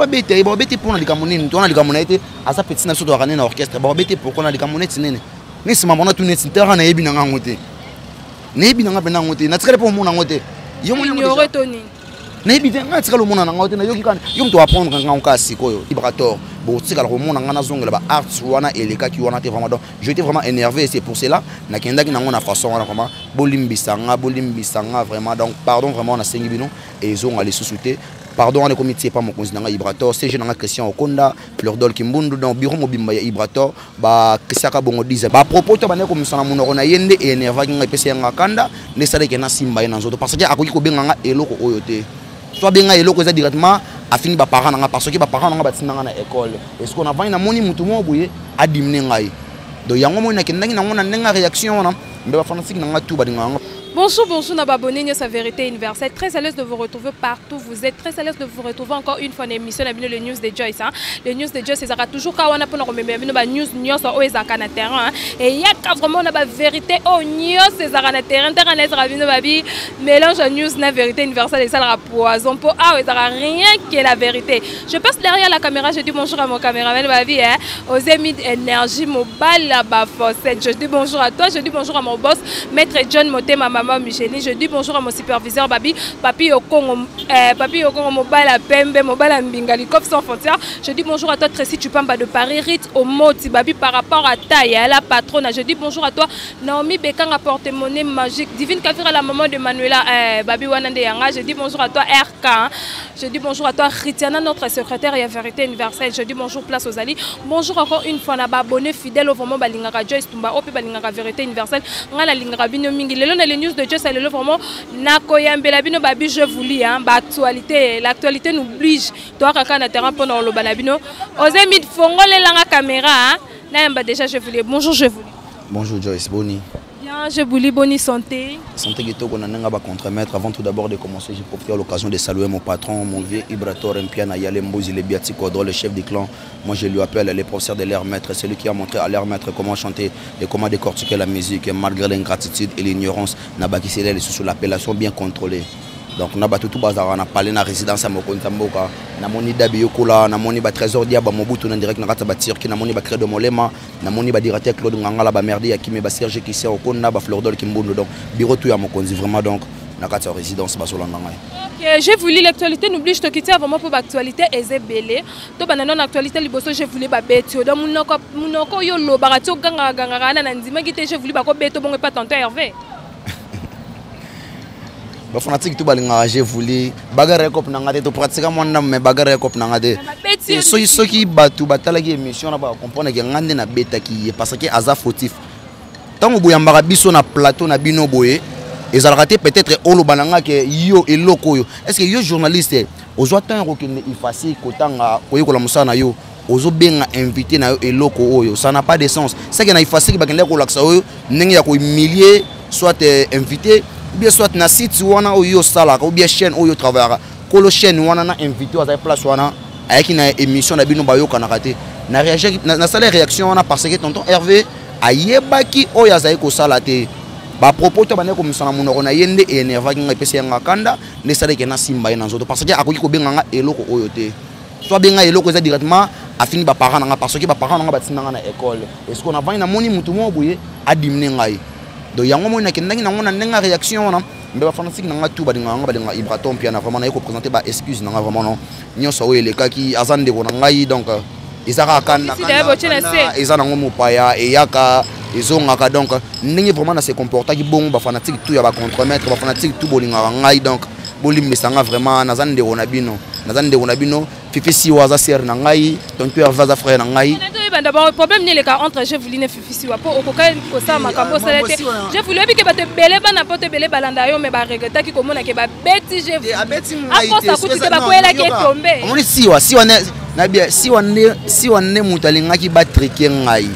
babete pour na likamoni to na likamona ete asa petit na soto akane na orchestre babete pour na likamona tinene ni sima mona tu net terra na yebi na ngote nebi na ngapena ngote na tikale po mona ngote yo ignorer toni nebi nga tikale mona na ngote na yo kikana yo mto apprendre nga nkasi koyo vibrator bon tikale ko mona nga na zongela ba arts wana eleka ki wana te vraiment donc j'étais vraiment énervé et c'est pour cela na kendaki na ngona façon wana vraiment bolimbisanga vraiment donc pardon vraiment na sengi bino et zonga les sous-souté. Pardon, on est comité pas mon conseiller Ibrator, c'est jeune Christian Okonda, Fleur d'Ol Kimbundu dans bureau mobimba Ibrator, ba Kisaka Bongo disait. Ba propos to bane comme ça na monoro yende et nerva ngi pese nga kanda, ne sale ke na simba na nzoto parce que akoki ko benga eloko oyote. Soit benga eloko za directement afini ba parents nga parce que ba parents nga batinga na école. Est-ce qu'on a vani na moni mutu mo boye adimne ngai. Do yango mo na kendangi na ngona nenga réaction na mbe ba fanasik na nga tout ba dinga. Bonjour, bonjour, Nababonné, sa vérité universelle. Très à l'aise de vous retrouver partout. Vous êtes très à l'aise de vous retrouver encore une fois dans l'émission le News de Joyce. Les News de Joyce, c'est toujours quand on a pour nous remettre news au Ezaka terrain. Et il y a vraiment la vérité au news c'est Ezaka terrain. Terrain rabino babi mélange news na vérité universelle et ça la poison pour rien qui est la vérité. Je passe derrière la caméra, je dis bonjour à mon caméraman babi aux émis énergie mobile la fossette. Je dis bonjour à toi, je dis bonjour à mon boss maître John Motema maman Micheline, je dis bonjour à mon superviseur Babi, Papi Okongo Mobile à Pembe, Mobile à Mbingali, Cop sans frontières. Je dis bonjour à toi Tracy Tupamba de Paris, Rit au Moti Babi par rapport à Taille, à la patronne. Je dis bonjour à toi Naomi Bekang à porte-monnaie magique, Divine Kafira la maman de Manuela Babi Wanande Yanga. Je dis bonjour à toi RK. Je dis bonjour à toi Ritiana, notre secrétaire et à Vérité Universelle. Je dis bonjour Place aux Ali. Bonjour encore une fois Naba abonné fidèle au vraiment Balingara Joyce Tumba, Opi Balingara Vérité Universelle. Ngala Lingara Bino Mingi. Les news de Joyce, c'est vraiment Nakoyambela Bino Babi, je vous lis, actualité. L'actualité nous oblige. Toi, Kaka na terrain pendant le Balabino. Osez mit Fongo les langa caméra. Déjà, je vous lis. Bonjour, je vous lis. Bonjour Joyce, Boni. Bien, je vous lis, bonne santé. Santé Guito, on a un contre-maître. Avant tout d'abord de commencer, j'ai profité à l'occasion de saluer mon patron, mon vieux Ibrator Mpiana Yale Mbouzi, le Biati Kodro, le chef du clan. Moi, je lui appelle le professeur de l'air maître, celui qui a montré à l'air maître comment chanter et comment décortiquer la musique, malgré l'ingratitude et l'ignorance. Nabaki Sélé, sous l'appellation bien contrôlée. Donc, on a battu tout bazar, on a parlé de la résidence à Mokontamboka, on a moni Dabiokola, on a moni Trésor Diaba, Mobutu, on a direct dans la Turquie, on a moni Credo Molema, on a moni Dirate Claude Ngangala, Merdi, Yakime, Serge qui s'est au Kona, Fleur d'Ol Kimbondo, donc, bureau tout à Mokonzi, vraiment donc, on a quatre résidence Basolananga. J'ai voulu l'actualité, n'oublie, je te quitte vraiment pour l'actualité, et c'est belé. Donc, dans l'actualité, j'ai voulu Babetio, dans mon yolo, Baratio, Ganga, Nandima, j'ai voulu Bakobeto, bon, et pas tantôt Hervé. Ba fanatique tout balinga j'ai voulu bagarre cop nangate to pratika monna me bagarre cop nangate so qui batu batala ki émission na ba comprendre que ngande na beta ki parce que aza fautif tant boyambaka biso na plateau na bino boye ezalaka te peut-être olo bananga ke yo eloko yo est-ce que yo journaliste ozwa temps rokende effacer kotanga koyekola musana yo ozo benga invité na yo eloko oyo ça n'a pas de sens c'est que na effacer ki bakende ko laksa oyo ndenge ya ko humilier soit invité ou bien soit na site wana oyo sala ou bien chaîne oyo travaillera ko lo chaîne wana na invité à place wana avec une émission na bino bayo kana raté na réagir na sala réaction wana parce que tonton Hervé ayebaki oyo azai ko sala te ba propos to bane ko misana monoko na yende e énerva ki ngapesi nga kanda ne sala ke na simba na nzoto parce que akoki ko benga nga eloko oyo te soit benga eloko za directement afini ba parents nga parce que ba parents nga batinga na école est-ce qu'on a vani na moni mutu mo boye adimne ngai. Donc yango mo na kendangi na ngona nenga réaction na mbe ba fanasik na nga tout ba dinga Ibraton Piana vraiment na ko présenter ba excuse na vraiment non nyonso oyo eleka ki azande ko na ngai donc izaka kana ezana ngomo paya e yaka ezongaka donc ndenge vraiment na se comporta ki bon ba fanatique tout ya ba contre-maître ba fanatique tout bolinga ngai donc bolimbisanga vraiment nazande ko na bino fifi si waza ser na ngai donc tu vaza frère na ngai. D'abord, le problème n'est pas entre je voulais ne fifi pour au coca ko ça ma campo ça je voulais que ba te belé ba na pote belé balanda yo mais ba regretta ki komona ke ba beti je après ça coûte ba ko ela ki tomber on si na bien si on mutalinga ki ba triquer ngai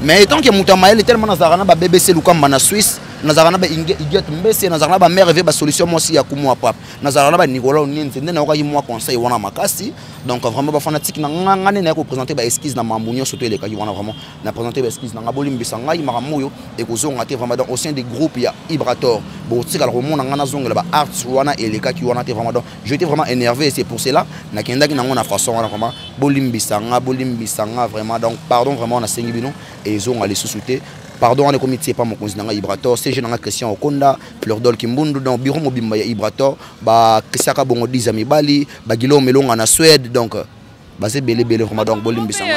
mais tant que mutamael tellement na zarana ba BBC lukamba na Suisse nazarana ba idiot mbese nazarana ba mère ba solution moi aussi ya kumu pap nazarana ba Nicolas Onyenze ndena oka moi conseil wana makasi donc vraiment ba fanatique na ngane na ko présenter ba esquisse na mamunyo surtout les cas wana vraiment na présenter ba esquisse na ngaboli mbisa ngai maramoyo et kozonga te vraiment donc au sein des groupes ya Ibrator bon tika le remona ngana zonga ba arts wana et les cas qui wana te vraiment donc j'étais vraiment énervé et c'est pour cela na kendaki na ngona façon wana vraiment bolimbisa nga vraiment donc pardon vraiment na sengi bino et zonga les sous-souté. Pardon, le comité pas mon cousin Ibrator, c'est jeune Christian Okonda, Fleur Dol Kimbundu dans bureau mobile Ibrator, ba Kisaka Bongo 10 ami Bali, ba Guillaume Melong en Suède donc bah c'est belé vraiment donc bolim bisanga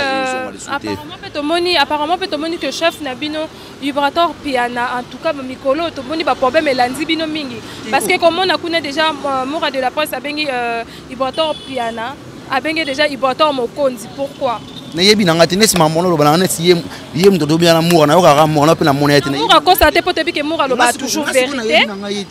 apparemment peut moni que chef Nabino Ibrator piana en tout cas Mikolo to moni ba problème elandi bino mingi parce que comme on a connaît déjà Moura de la presse a bengi Ibrator piana a bengi déjà Ibrator Mokonzi pourquoi na yebi na ngati nesi mamono lo bana nesi yem to dobia na moura na yo ka mona pe na monete na moura ko sa te pote bi ke moura lo ba toujours vérité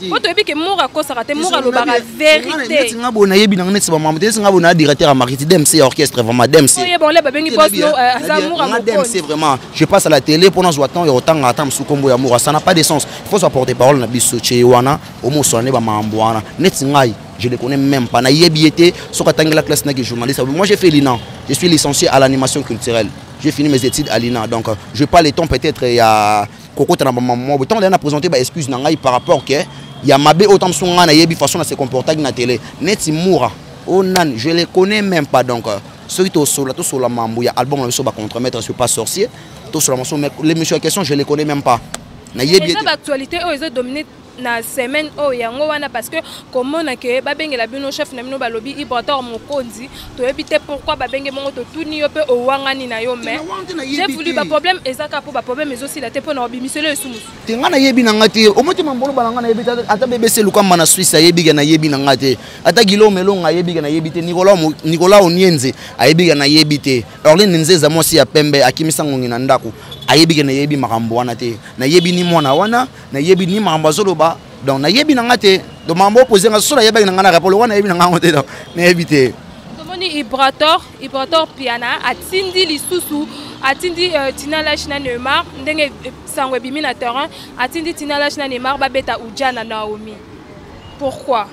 pote bi ke moura ko sa te moura lo ba vérité nesi ngabo na yebi na nesi ba mamote nesi ngabo na directeur à marketing DMC orchestre vraiment DMC oui bon le ba bengi boss no za moura mo DMC vraiment je passe à la télé pour nous voir tant et autant attendre sous combo ya moura ça n'a pas de sens il faut se porter parole na biso che wana o mo sonné ba mambo wana nesi ngai je ne connais même pas. Na yebiété, sur la classe n'est journaliste. Moi j'ai fait l'INA. Je suis licencié à l'animation culturelle. J'ai fini mes études à l'INA. Donc je parle les temps peut-être il y a Coco Tanabama. Autant on a présenté bah excuse nangai par rapport que il y a Mabé autant son na yebi façon à se comporter na télé. Neti Moura. Oh nan, je les connais même pas donc ceux qui sont sur la mambo, il y a album on va contremaître, je suis pas sorcier. Tous sur la mention mais les messieurs en question, je les connais même pas. Na yebiété. Les actualités ils ont dominé na semaine oh yango wana parce que comment na ke ba bengela bino chef na bino balobi Ibrator Mokonzi to ebité pourquoi ba benge mongo to tuni yo pe o wangani na yo mais j'ai voulu ba problème ezaka pour ba problème mais aussi la te pour na bimiselo esumu te ngana yebi na ngati o moti mambolo balanga na yebi ata BBC luka mana Suisse yebi na yebi na ngati ata Guillaume Melong yebi na yebi te Nicolas Onyenze yebi na yebi te Orlin Nzeza mosi ya pembe akimisa ngongi na ndako ayebi na yebi makambo wana te na yebi ni mwana wana na yebi ni makambo zoloba donc na yebi na ngate do mambo poser nga sola yebi na ngana rapolo wana yebi na ngote donc na yebi te tomoni Ibrator piana atindi lisusu atindi Tina Lachna Neymar ndenge sangwe bimi na terrain atindi Tina Lachna Neymar ba beta Ujana Naomi pourquoi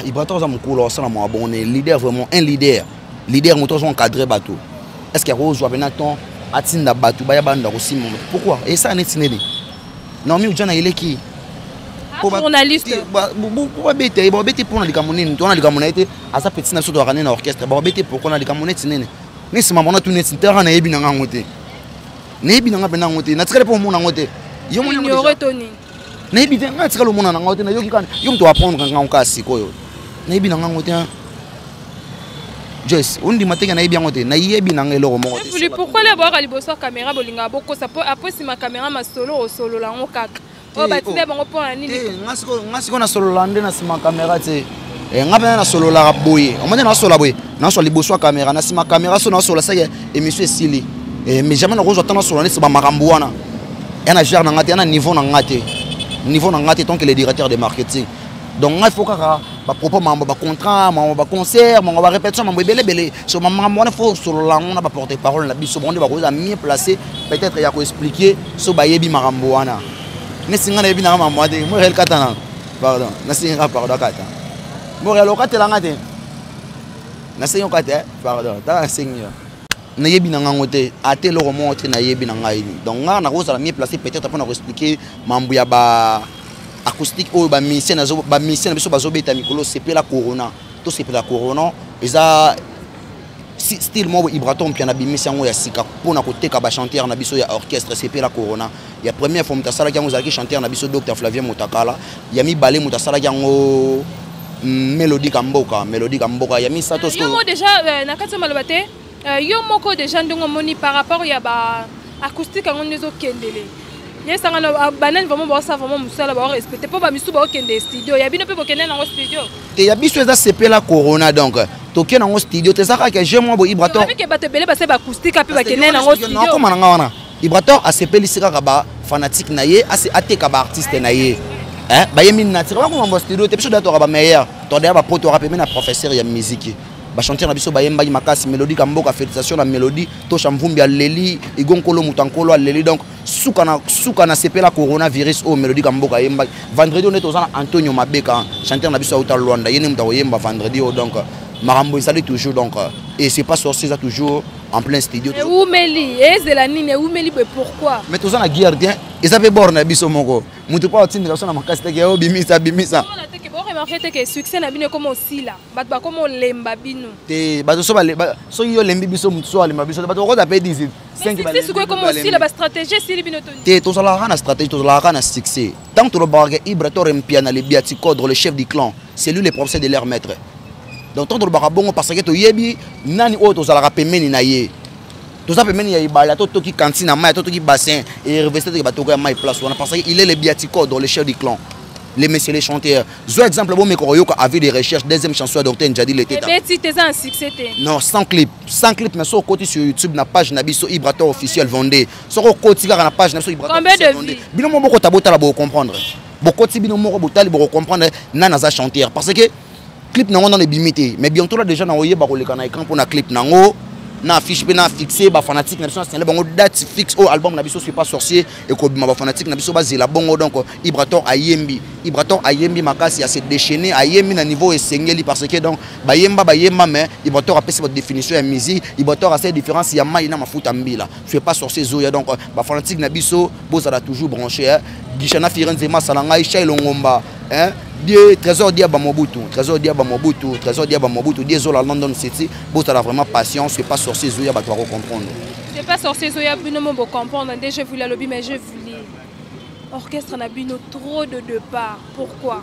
Ibrator za mukolo ça na mo abonné leader vraiment un leader moto son cadré bateau est-ce qu'il rose Benaton atinda batu baya banda aussi pourquoi et ça n'est tineli non mais Ujana il est qui journaliste pour bêter pour na likamoni to na likamona été asa petit na so to na orchestre ba bêter pourquoi na likamona tinene ni sima mona tu net terrain na yebi na ngote na yebi na ngapena ngote na tikale pour mona ngote yo mona ignorer toni na yebi na tikale mona na ngote na yo kikana yo mto apprendre nga nkasi koyo na yebi na ngote Joyce, on dit matin na yebi ngote na yebi na ngelo mo ngote pourquoi les boire liboso caméra bolinga boko ça après si ma caméra ma solo la ngokaka oh batide bango pona nini ngasiko na solo lande na sima caméra te ngapena na solo la boye on na solo boye na solo liboso caméra na sima caméra so na solo ça émission sili mais jamais na ko zotana solo na sima makambo wana yana gère na ngate na niveau na ngate tant que le directeur de marketing donc il faut kaka ba propos mambo ba contrat mambo ba concert mambo ba répétition mambo belé so mambo wana faut solo la on a porter parole la biso bonde ba ko mieux placé peut-être ya ko expliquer so ba yebi makambo wana nesinga na yebi na mambo ade mo rel katana pardon nasinga pardon kata mo rel okatela ngate nasinga kata pardon ta singa na yebi na ngote ate lo remonte na yebi na ngai donc nga na ko ça mieux placé peut-être pour expliquer mambo ya ba acoustique ou ba mission biso bazobeta mikolo c'est la corona to c'est la corona eza style mo Ibrator piana bimisi yango ya sika pona koteka ba chanteur na biso ya orchestre c'est la corona ya première fois mutasala yango zaki chanteur na biso Dr Flavien Mutakala ya mi balé mutasala yango Mélodie Kamboka ya mi sato yo mo déjà na kati malobate yo moko déjà ndongo moni par rapport ya ba acoustique yango nezo kendele yes ngana banan vraiment ba ça vraiment musala ba respecter po ba misu ba okende studio ya bino pe bokende na studio te ya biso eza c'est la corona donc toke na studio te saka ke je mo bo Ibrator avec ke batebele ba se ba acoustique pe bakende na studio non comme na ngana Ibrator a sepeli sika ba fanatique na ye ase ateka ba artiste na ye ba yemi na tira ko mo studio te biso dato ba meilleur to da ba poto rapper na professeur ya musique chanter na biso bayemba makasi mélodie kamboka félicitation la mélodie to chamvumbi ya leli igonkolo mutankolo a leli donc suka na sepela coronavirus o mélodie kamboka yemba vendredi on est aux Antonio Mabeka chanter na biso auta Luanda yene muta yemba vendredi donc marambo ça toujours donc et c'est pas sorcier ça toujours en plein studio. Et où Meli et Zelanine et où Meli pourquoi? Mais tous en gardien et ça fait borne biso moko. Mutu pas otine la sona makasi te ke bimisa. On a que bon remarquer que succès na bino comme aussi là. Ba comme lemba bino. Te ba so ba so yo lembi biso mutu so lemba biso ba ko ta pe 18. 5 ba. C'est quoi comme aussi la stratégie si bino toni. Te to sala kana stratégie to sala kana succès. Tant que le barge Ibrator Mpiana le biati codre le chef du clan, c'est lui le professeur de leur maître. Donc tant que le barabongo parce que to yebi nani o to sala pemeni na ye. Tout ça pemeni ya ibala to toki cantine na mai to toki bassin et revester de bateau ya mai place parce qu'il est le biatico dans le chef du clan. Les messieurs les chanteurs. Zo exemple bon mekoroyo avait des recherches deuxième chanson docteur Njadi le teta. Mais si t'es un succès non, sans clip mais sur côté sur YouTube na page na biso Ibrator officiel Vendée. Sur côté na page na biso Ibrator. Combien de vues? Bino mo boko tabota la bo comprendre. Boko ti bino mo botali bo comprendre nana za chanteur parce que clip nango dans les bimité mais bientôt là déjà na oye ba ko le kana écran pour na clip nango na affiche na fixé ba fanatique na biso na bango date fixe au album na biso suis pas sorcier et ko bima ba fanatique na biso ba zela bongo donc Ibrator ayembi makasi a se déchaîner ayembi na niveau esengeli parce que donc bayemba mais Ibrator a fait votre définition ya musique Ibrator a cette différence ya mai na mafuta mbila suis pas sorcier zoya donc ba fanatique na biso bozala toujours branché Gishana Firenze Masalanga Isha Longomba hein Dieu trésor diaba Mobutu Dieu zola London City bota la vraiment patience c'est pas sorcier zoya ba toi comprendre c'est pas sorcier zoya bino mo comprendre déjà je voulais lobby mais je voulais orchestre na bino trop de départ pourquoi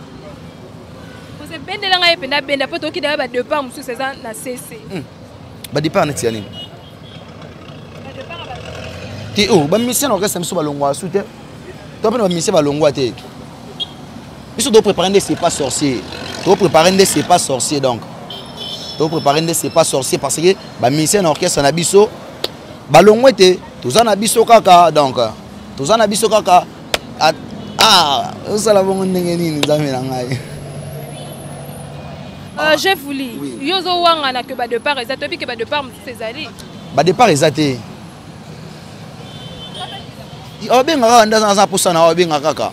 parce que bendela nga ependa benda poto ki ba départ musu c'est ça na CC ba départ na tiani ti o ba mission orchestre musu ba longwa soute toi ba mission ba longwa te. Il faut préparer des c'est pas sorcier. Tu préparer des c'est pas sorcier donc. Tu préparer des c'est pas sorcier parce que ba mission orchestre na biso balongwete tous na biso kaka donc tous na biso kaka ça la bonne ndenge nini nzambe na ngai. J'ai voulu. Yozo wanga na que ba départ exact puis que ba départ c'est ali. Ba départ exact. Obenga ndana za posana obenga kaka.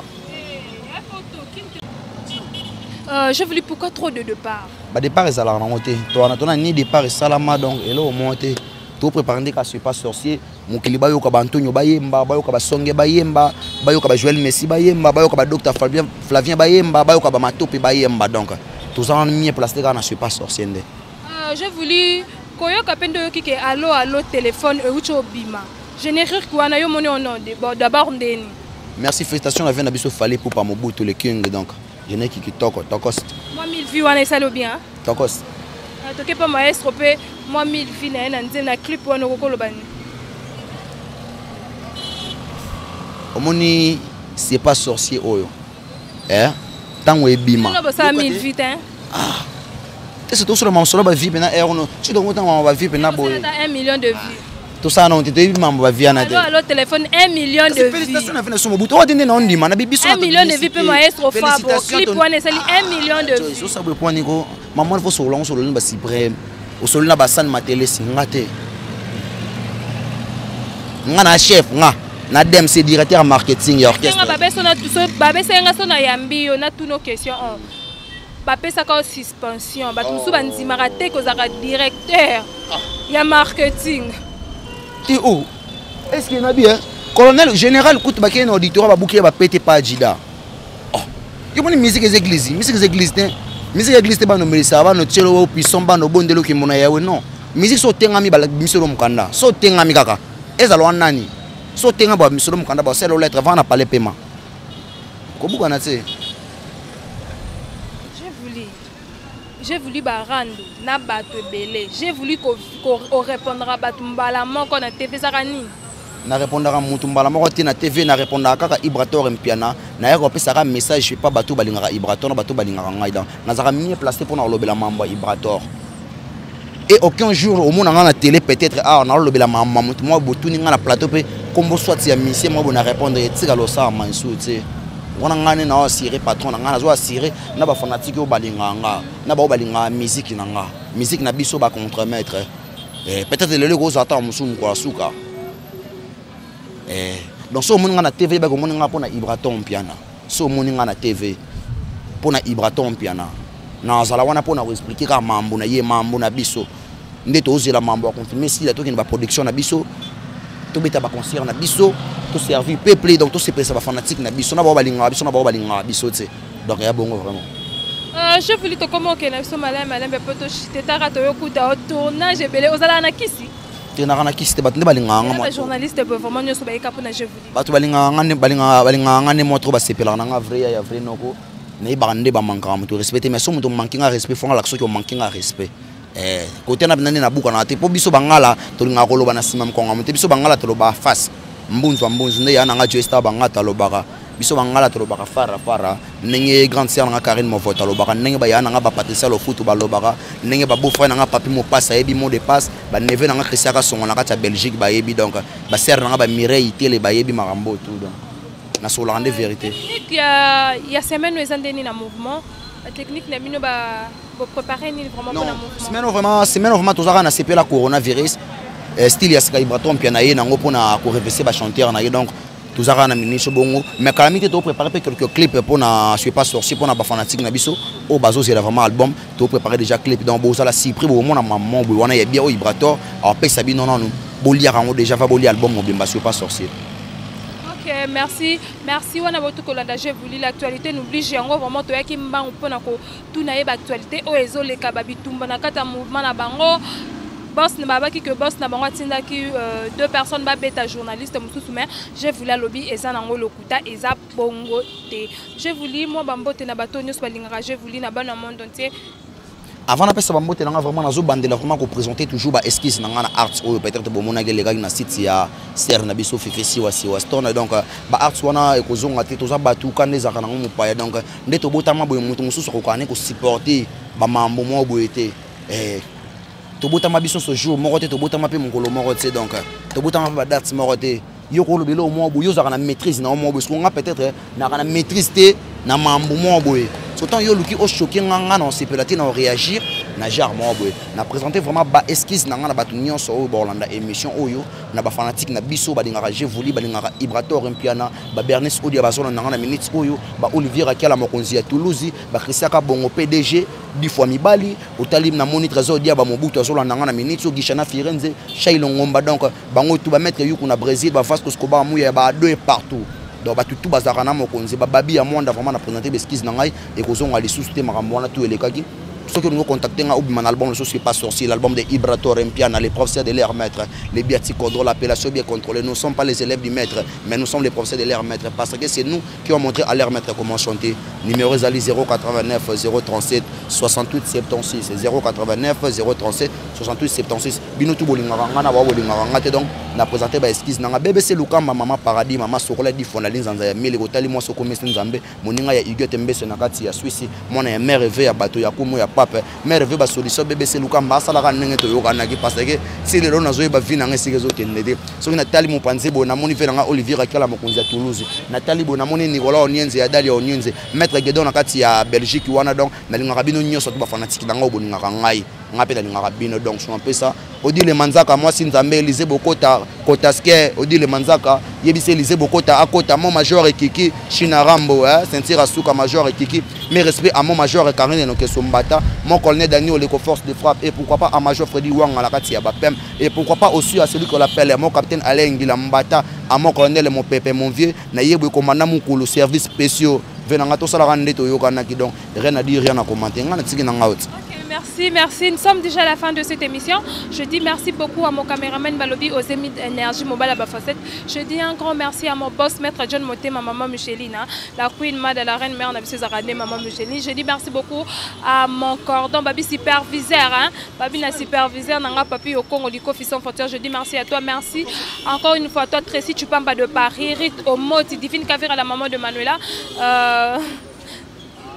Je voulais pourquoi trop de départ. Bah départ est à la rencontre. Toi on a ni départ et salama donc et là au monter. Tout préparer des cas c'est pas sorcier. Mon kiliba yo ka Antonio Bayemba, bayo ka Songe Bayemba, bayo ka Joël Messi Bayemba, bayo ka docteur Flavien Bayemba, bayo ka Matope Bayemba donc tout ça on mis placé quand on suis pas sorcier ndé. Je voulais koyo ka pendo yo kike allo téléphone e ucho bima. Générique quoi na yo moné au nom d'abord ndeni. Merci félicitations la vient na biso fallait pour pas Mobutu le king donc. Je n'ai qui tokos. Moi 1000 vues on est salo bien. Tokos. Toke pas maestro pe moi 1000 vues na nzena clip wana kokolo bani. Omoni c'est pas sorcier oyo. Tango ebima. Non ça 1000 vues hein. Ah. Est-ce que tout sur mon solo ba vie na no. Tu dois monter ba vie na boy. 1 million de vues. Tout ça non, tu te dis maman va via na. Alors téléphone 1 million de vues. Félicitations na fina somo buto odine na ondima na bibiso. 1 million de vues pe maestro Fabo clip wana sali 1 million de vues. So ça be point niko maman faut solo ni ba suprême. O solo na ba san matele singate. Ngana chef nga na dem c'est directeur marketing et orchestre. Nga babe sona tout so babe senga sona yambi yo na tout nos questions. Bape ça ka suspension ba tout so banzimaka te ko zaka directeur ya marketing. Oh, est-ce qu'il y a bien colonel général coûte ba ken auditoire ba bouquet ba pété pas jida. Oh, il y a une musique des églises, te ba no melisa ba no tshelo wa puissant ba no bondelo ki mona yawe non. Musique so tengami ba misolo mukanda. So tengami kaka. Ezalo nani? So tenga ba misolo mukanda ba selo lettre va na parler paiement. Ko buka na tse. J'ai voulu barando na bato belé. J'ai voulu qu'on répondra bato mbala moko na TV zakani. Na répondra mutu mbala moko na TV na répondra kaka Ibrator Mpiana. Na yako pesa ka message je pas bato balingaka Ibrator na bato balingaka ngai dans. Na zaka mieux placé pour na lobela mamba Ibrator. Et aucun jour au monde na télé peut-être on a lobela mamba mutu moi botuni nga na plateau pe kombo soit ya mission moi bona répondre etika lo sa mansu tu sais. wana ngane na assurer patron na ngana zo assurer na ba fanatique o balinganga na ba balinga musique na nga musique na biso ba contre-maître peut-être le gros attend musumu kwa suka donc so moni ngana TV ba ko moni nga pona Ibraton piana so moni ngana TV pona Ibraton piana na zala wana pona ko expliquer ka mambo na ye mambo na biso ndeto ozela mambo a confirmer si la toki na ba production na biso to beta ba concert na biso to servir peuple donc to se pesa ba fanatique na biso na ba balinga biso na ba balinga biso tse donc ya bongo vraiment chef Lito comment que na biso malem be poto tetara to yokuta tournage belé ozala na kisi tena na kisi te bat ne balinga nga moi journaliste be vraiment nyoso ba eka pona chef Lito bat balinga nga ne motro ba sepela na vrai ya vrai noko ne bande ba manka muto respecter mais so muto mankinga respect fonga la so ko mankinga respect côté na binani na buka na te po biso bangala to linga koloba na sima mkonga muto biso bangala to loba face mbunzu nde yana nga joesta bangata lobaka biso bangala to lobaka fara nenge grande sœur nga Karine mo vota lobaka nenge ba yana nga ba Patricia lo futu ba lobaka nenge ba beau frère nga papi mo passe yebi mo de passe ba neve nga Christian ka songa na kata Belgique ba yebi donc ba sœur nga ba Mireille tele ba yebi marambo tout donc na so la vérité il y a semaine nous andeni na mouvement la technique na bino ba préparer ni vraiment pour la mouvement semaine vraiment tozaka na CP la coronavirus style ya Sky Braton piano na ngo pona ko reverser ba chanteur na donc tozaka na ministre bongo mais calamité to préparer quelques clips pour na je suis pas sorcier pour na ba fanatique na biso au bazo c'est vraiment album to préparer déjà clip donc boza la si prix au moment na maman bo wana ya bien au Ibrator alors pesa bi non bolia rango déjà va bolia album mo bimba je suis pas sorcier. OK merci wana botu ko landa j'ai voulu l'actualité n'oublie yango vraiment to yaki mbango pona ko tuna yeba actualité o ezoleka babitumba na kata mouvement na bango boss ne m'a pas que boss na bango tinda ki deux personnes ba beta journaliste mususu mais j'ai voulu lobby eza nango lokuta eza bongo te j'ai voulu moi bambote na bato nyos balingara j'ai voulu na bana monde entier avant na pesa bambote na vraiment nazo bandela vraiment ko présenter toujours ba esquisse na ngana arts ou peut-être bo mona gele na site ya ser na biso fefesi wa stone donc ba arts wana e kozonga te toza batu kaneza kana ngo mupaya donc ndeto botama boye mutu mususu ko kane ko supporter ba mambo mo boyete tobotama biso ce jour moko te tobotama pe mongolo moko te donc tobotama ba date moko te yo ko lobelo mo bo yo za kana maîtrise na mo bo parce qu'on peut-être na kana maîtrise te na mambo mo boye autant yo luki o choquer nganga non c'est peut-être na réagir na jar mo boye na présenter vraiment ba esquisse na ngana batu nyonso o bolanda émission oyo na ba fanatique na biso ba lingaka je voulu ba lingaka Ibrator impiana ba Bernice Odia ba zona na ngana minutes oyo ba Olivier Akala mokonzi ya Toulouse ba Christian ka bongo PDG 10 fois mibali otalim na moni trésor dia ba mobutu azola na ngana minutes o gishana Firenze Shailo Ngomba donc bango tu ba mettre yuku na Brésil ba Vasco Escobar muya ba deux partout donc ba tout bazaka na mokonzi ba babi ya monde vraiment na présenter l'esquisse na ngai et kozonga les sous-té makambo wana tout elekaki ceux qui nous contactent à un album, je suis pas sorti, l'album de Ibrator Mpiana, les professeurs de l'air maître, les biati contrôle, l'appellation bien contrôlée. Nous ne sommes pas les élèves du maître, mais nous sommes les professeurs de l'air maître parce que c'est nous qui avons montré à l'air maître comment chanter. Numéro Zali 089 037 68 76 089 037 68 76. Binotu bolinganga na wa bolinganga donc na présenté ba esquisse na BBC Lukamba maman paradis maman sokola di fondalin zanza ya mili kotali mo soko mesi nzambe moninga ya Huguette Mbese na kati ya Suisse mona ya mère ya bato ya kumu ya pape mère veut ba solution BBC Lukamba sala ka nenge to yoka na ki parce que si le rona zo ba vina ngesi kezo kendede so na tali mo panze bo na moni fe na Olivier Akala mokonzi ya Toulouse na tali bo na moni Nicolas Onienze ya Dali Onienze maître Gedon na kati ya Belgique wana donc na linga bino nyoso to ba fanatique na ngo boninga ngai ngapela linga bino donc so un peu ça odi le manzaka moi sinzambe Elise Bokota Kotaske odi le manzaka yebise Elise Bokota akota mon major et Kiki Chinarambo sentir asuka major et Kiki mais respect à mon major et Karine no Kesombata mon colonel Daniel les forces de frappe et pourquoi pas à major Freddy Wang à la kati ya Bapem et pourquoi pas aussi à celui qu'on appelle mon capitaine Alain Ngilambata à mon colonel mon pépé mon vieux na yebwe commandant mon service spéciaux venanga to sala rande to yokana ki donc rien à dire rien à commenter ngana tiki na ngaut. Merci. Nous sommes déjà à la fin de cette émission. Je dis merci beaucoup à mon caméraman Balobi, aux émis d'énergie mobile à Bafacette. Je dis un grand merci à mon boss, maître John Moté, ma maman Micheline, la queen mad, la reine mère, maman Micheline. Je dis merci beaucoup à mon cordon, Babi superviseur, Babi na superviseur, Nanga Papi au Congo, Liko Fisson Fontier. Je dis merci à toi, merci encore une fois à toi, Tracy Chupamba de Paris, Rite au mot, Divine Kavir à la maman de Manuela.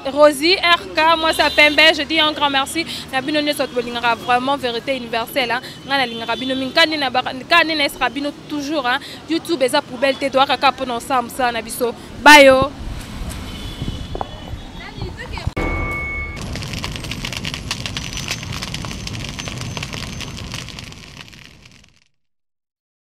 Rosie, RK, moi c'est Pembe, je dis un grand merci. Nabino ne sot bolingara vraiment vérité universelle. Ngana lingara bino minkani na kani na esra bino toujours YouTube eza poubelle te doa kaka pour ensemble ça nabiso. Bayo.